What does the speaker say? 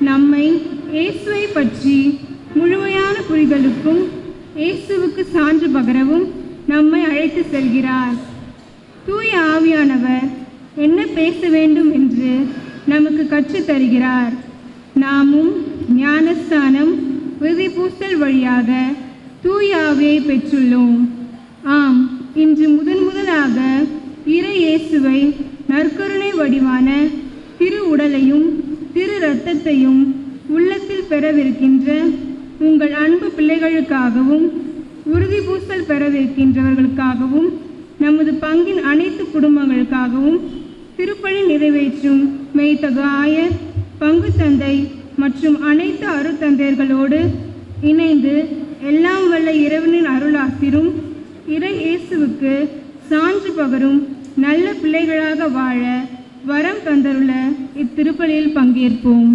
நம்மை இயேசுவை பற்றி முழுமையான புரிதலுக்கும் இயேசுவுக்கு சான்று பகரவும் நம்மை அழைத்து செல்கிறார். தூய ஆவியானவர் என்ன பேச வேண்டும் என்று நமக்கு கற்றுத் தருகிறார். நாமும் ஞானஸ்தானம் விதிப்பூசல் வழியாக தூய ஆவியை பெற்றுள்ளோம். ஆம், இன்று முதலாக இறை இயேசுவை நற்கருணை வடிவான திரு உடலையும் திரு இரத்தத்தையும் உள்ளத்தில் பெறவிருக்கின்ற உங்கள் அன்பு பிள்ளைகளுக்காகவும் உறுதிப்பூசல் பெறவிருக்கின்றவர்களுக்காகவும் நமது பங்கின் அனைத்து குடும்பங்களுக்காகவும் திருப்பணி நிறைவேற்றும் மெய்த்தகு ஆயர், பங்கு தந்தை மற்றும் அனைத்து அருட்தந்தையர்களோடு இணைந்து எல்லாம் வல்ல இறைவனின் அருளாசிரும் இறை இயேசுவுக்கு சான்று பகரும் நல்ல பிள்ளைகளாக வாழ வரம் தந்தருள இத்திருப்பலியில் பங்கேற்போம்.